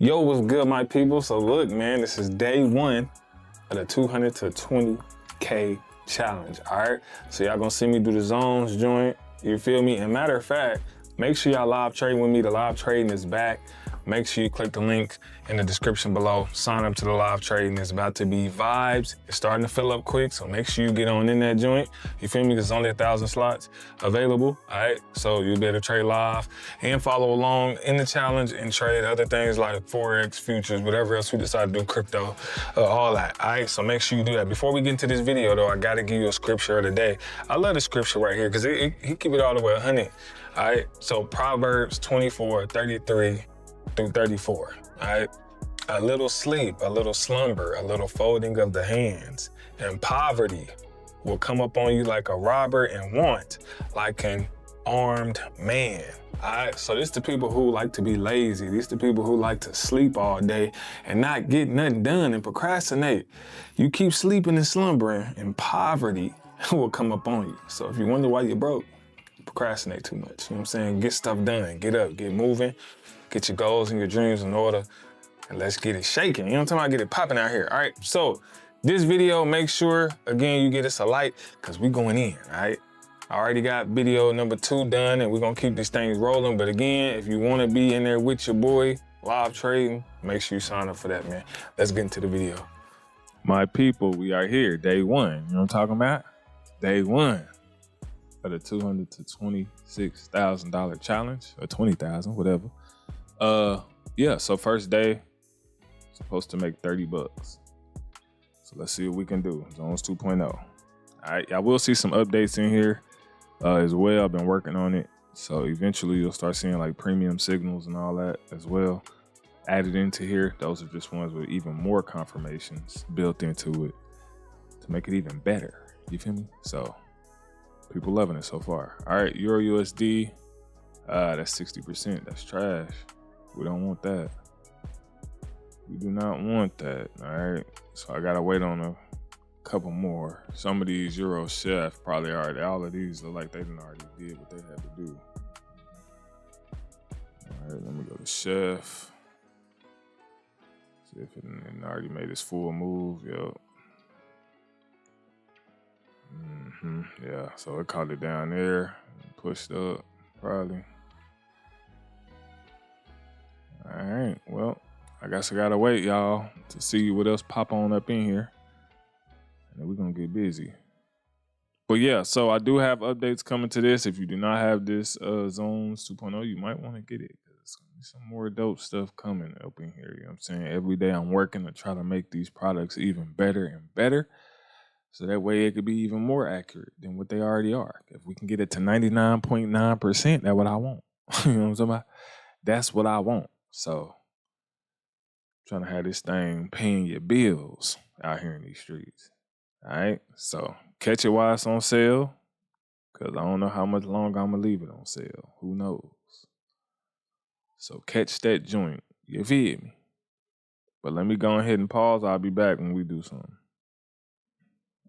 Yo, what's good, my people? So look, man, this is day one of the 200 to 20K challenge, all right? So y'all gonna see me do the zones joint, you feel me? And matter of fact, make sure y'all live trade with me. The live trading is back. Make sure you click the link in the description below. Sign up to the live trading. It's about to be vibes. It's starting to fill up quick, so make sure you get on in that joint. You feel me? There's only 1,000 slots available, all right? So you'll be able to trade live and follow along in the challenge and trade other things like Forex, futures, whatever else we decide to do, crypto, all that, all right? So make sure you do that. Before we get into this video, though, I gotta give you a scripture of the day. I love the scripture right here because he keep it all the way 100, all right? So Proverbs 24:33 through 34, all right? A little sleep, a little slumber, a little folding of the hands, and poverty will come upon you like a robber, and want like an armed man. All right, so this the people who like to be lazy. These the people who like to sleep all day and not get nothing done and procrastinate. You keep sleeping and slumbering, and poverty will come upon you. So if you wonder why you're broke, procrastinate too much. You know what I'm saying? Get stuff done, get up, get moving, get your goals and your dreams in order, and let's get it shaking. You know what I'm talking about? Get it popping out here, all right? So this video, make sure, again, you get us a like, because we going in, all right? I already got video number 2 done, and we're gonna keep these things rolling. But again, if you wanna be in there with your boy, live trading, make sure you sign up for that, man. Let's get into the video. My people, we are here, day one. You know what I'm talking about? Day one of the $200 to $26,000 challenge, or 20,000, whatever. Yeah, so first day, supposed to make 30 bucks. So let's see what we can do. Zones 2.0. All right, I will see some updates in here as well. I've been working on it. So eventually you'll start seeing like premium signals and all that as well added into here. Those are just ones with even more confirmations built into it to make it even better. You feel me? So people loving it so far. All right, Euro USD, that's 60%. That's trash. We don't want that. We do not want that, all right? So I gotta wait on a couple more. Some of these Euro Chef probably already, all of these look like they done already did what they had to do. All right, let me go to Chef. See if it already made its full move, yo. Yeah, so it caught it down there, pushed up, probably. All right, well, I guess I gotta wait, y'all, to see what else pop on up in here. And then we're gonna get busy. But yeah, so I do have updates coming to this. If you do not have this Zones 2.0, you might want to get it. There's some more dope stuff coming up in here. You know what I'm saying? Every day I'm working to try to make these products even better and better. So that way it could be even more accurate than what they already are. If we can get it to 99.9%, that's what I want. You know what I'm talking about? That's what I want. So trying to have this thing paying your bills out here in these streets. All right, so catch it while it's on sale, because I don't know how much longer I'm gonna leave it on sale. Who knows? So catch that joint. You feel me? But let me go ahead and pause. I'll be back when we do something.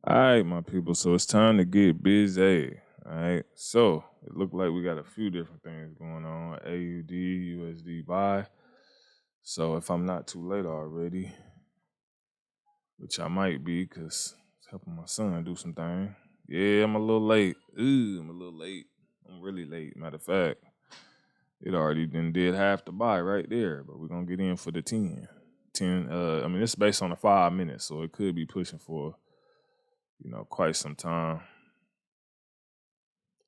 All right, my people, so it's time to get busy. All right, so it looked like we got a few different things going on. AUD USD buy. So if I'm not too late already, which I might be because it's helping my son do some things. Yeah, I'm a little late. I'm a little late. I'm really late. Matter of fact, it already did half the buy right there, but we're going to get in for the 10. I mean, it's based on the 5 minutes, so it could be pushing for, quite some time.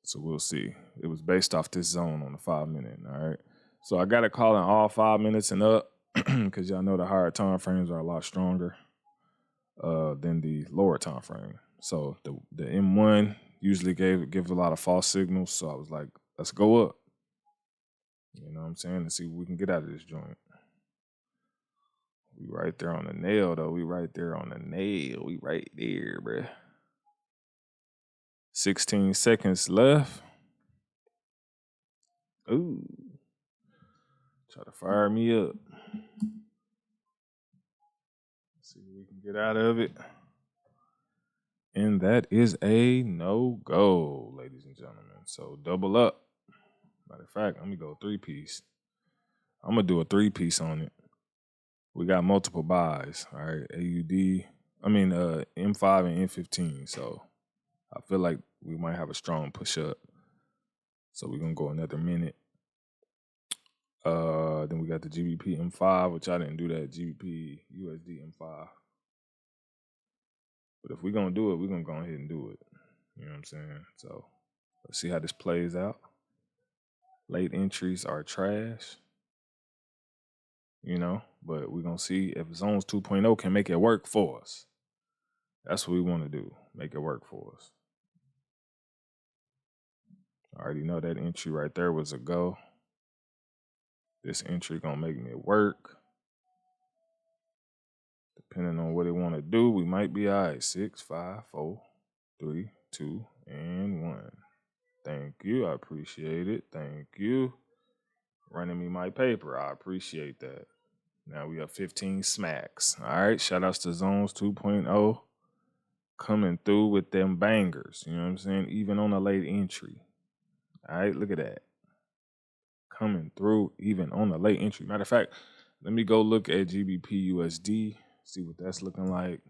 So we'll see. It was based off this zone on the 5 minute, all right? So I got to call in all 5 minutes and up because y'all know the higher time frames are a lot stronger than the lower time frame. So the M1 usually gives a lot of false signals. So I was like, let's go up. You know what I'm saying? And see what we can get out of this joint. We right there on the nail, though. We right there on the nail. We right there, bruh. 16 seconds left. Ooh. Try to fire me up. Let's see what we can get out of it. And that is a no-go, ladies and gentlemen. So double up. Matter of fact, let me go 3-piece. I'm going to do a 3-piece on it. we got multiple buys. All right, AUD, M5 and M15. So I feel like we might have a strong push up. So we're gonna go another minute. Then we got the GBP M5, which I didn't do that. GBP USD M5. But if we're gonna do it, we're gonna go ahead and do it. You know what I'm saying? So let's see how this plays out. Late entries are trash. You know, but we're gonna see if Zones 2.0 can make it work for us. That's what we want to do. Make it work for us. I already know that entry right there was a go. This entry gonna make me work. Depending on what it want to do, we might be all right. 6, 5, 4, 3, 2, and 1. Thank you. I appreciate it. Thank you. Running me my paper. I appreciate that. Now we have 15 smacks. All right. Shout outs to Zones 2.0 coming through with them bangers. You know what I'm saying? Even on a late entry. All right. Look at that. Coming through even on a late entry. Matter of fact, let me go look at GBP USD. See what that's looking like.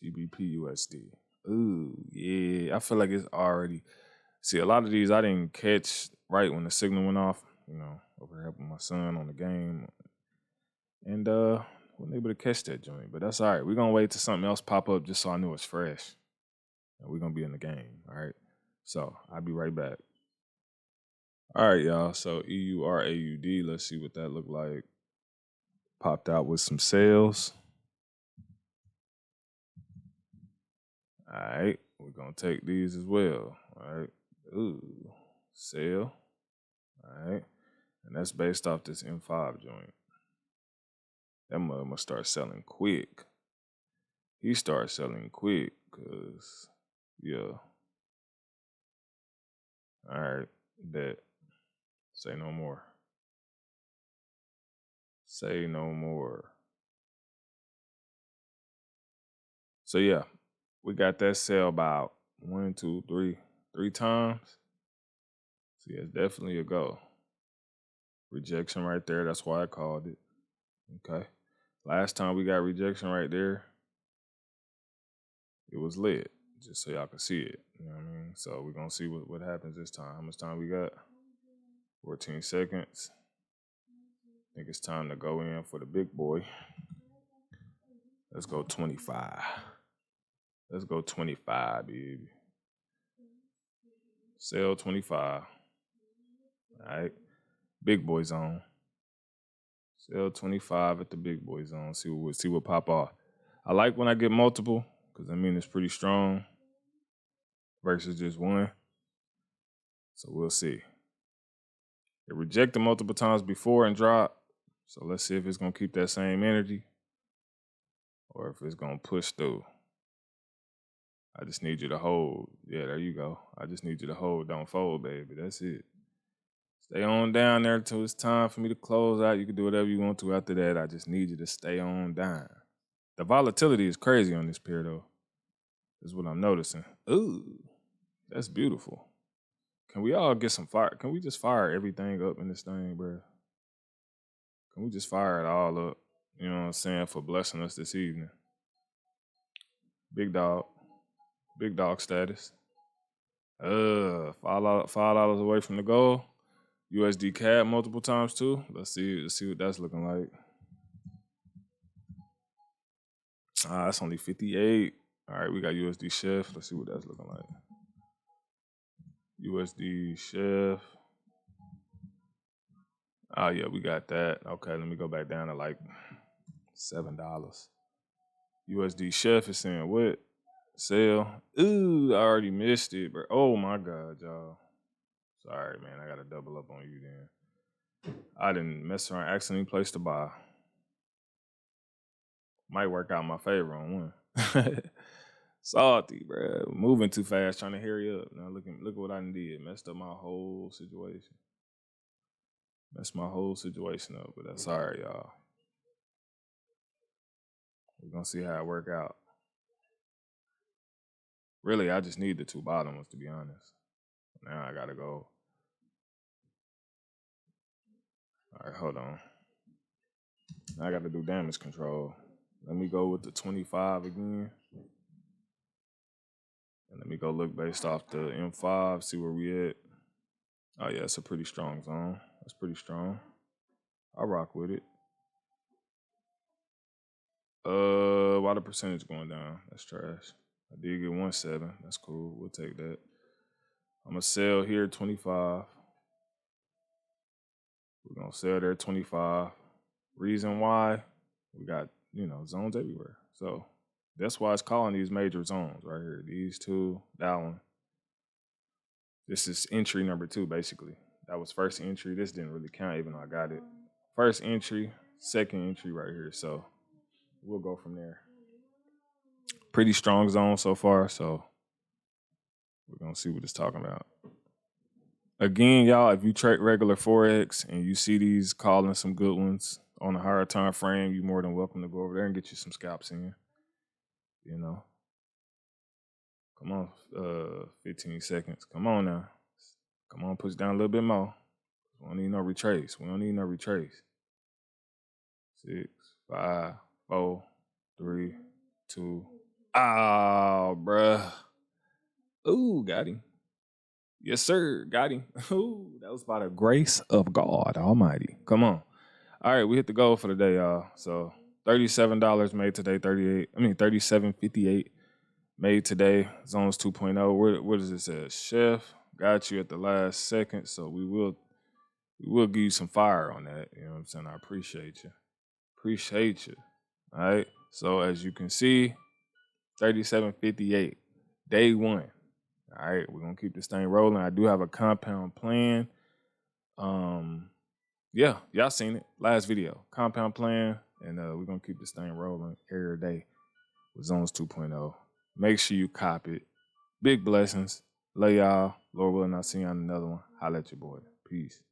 GBP USD. Ooh, yeah. I feel like it's already. See, a lot of these I didn't catch right when the signal went off. You know, over here helping my son on the game, and wasn't able to catch that joint. But that's all right. We're gonna wait till something else pop up just so I know it's fresh, and we're gonna be in the game. All right. So I'll be right back. All right, y'all. So EURAUD. Let's see what that looked like. Popped out with some sales. All right, we're gonna take these as well. All right, ooh, sale. All right, and that's based off this M5 joint. That mother must start selling quick. He starts selling quick, cause yeah. All right, bet. Say no more. Say no more. So yeah, we got that sale about 1, 2, 3 times. So yeah, it's definitely a go. Rejection right there. That's why I called it. Okay. Last time we got rejection right there, it was lit. Just so y'all can see it. You know what I mean? So we're gonna see what happens this time. How much time we got? 14 seconds. I think it's time to go in for the big boy. Let's go 25. Let's go 25, baby. Sell 25. All right. Big boy zone. Sell 25 at the big boy zone. See what pop off. I like when I get multiple, because I mean it's pretty strong versus just one. So we'll see. It rejected multiple times before and dropped. So let's see if it's gonna keep that same energy or if it's gonna push through. I just need you to hold. Yeah, there you go. I just need you to hold. Don't fold, baby. That's it. Stay on down there until it's time for me to close out. You can do whatever you want to after that. I just need you to stay on down. The volatility is crazy on this pair, though. Is what I'm noticing. Ooh, that's beautiful. Can we all get some fire? Can we just fire everything up in this thing, bro? Can we just fire it all up? You know what I'm saying? For blessing us this evening. Big dog. Big dog status. $5 away from the goal. USD CAD multiple times too. Let's see what that's looking like. That's only 58. All right, we got USD Chef. Let's see what that's looking like. USD Chef. Oh yeah, we got that. Okay, let me go back down to like $7. USD Chef is saying what? Sale. Ooh, I already missed it, bro. Oh my God, y'all. Sorry, man. I gotta double up on you then. I didn't mess around, accidentally placed a buy. Might work out in my favor on one. Salty, bro. Moving too fast, trying to hurry up. Now look at what I did. Messed up my whole situation. Messed my whole situation up, but that's all right, y'all. We're gonna see how it work out. Really, I just need the two bottom ones, to be honest. Now I gotta go. All right, hold on. I got to do damage control. Let me go with the 25 again. And let me go look based off the M5, see where we at. Oh yeah, it's a pretty strong zone. That's pretty strong. I'll rock with it. Why the percentage going down? That's trash. I did get 1.7. That's cool. We'll take that. I'm gonna sell here 25. We're gonna sell there 25. Reason why? We got, you know, zones everywhere. So that's why it's calling these major zones right here. These two, that one. This is entry number 2, basically. That was first entry. This didn't really count, even though I got it. First entry, second entry right here. So we'll go from there. Pretty strong zone so far. So we're going to see what it's talking about. Again, y'all, if you trade regular Forex and you see these calling some good ones on a higher time frame, you're more than welcome to go over there and get you some scalps in. You know. Come on, 15 seconds. Come on now. Come on, push down a little bit more. We don't need no retrace. 6, 5, 4, 3, 2. Oh, bruh. Ooh, got him. Yes, sir. Got him. Ooh, that was by the grace of God Almighty. Come on. All right, we hit the goal for the day, y'all. So $37 made today, 37.58 made today. Zones 2.0. What does it say? Chef got you at the last second, so we will give you some fire on that. You know what I'm saying? I appreciate you. All right. So as you can see, 37.58, day 1. All right, we're gonna keep this thing rolling. I do have a compound plan. Yeah, y'all seen it last video. Compound plan, and we're gonna keep this thing rolling every day with Zones 2.0. Make sure you copy it. Big blessings. Love y'all. Lord willing, I'll see you on another one. Holla at your boy. Peace.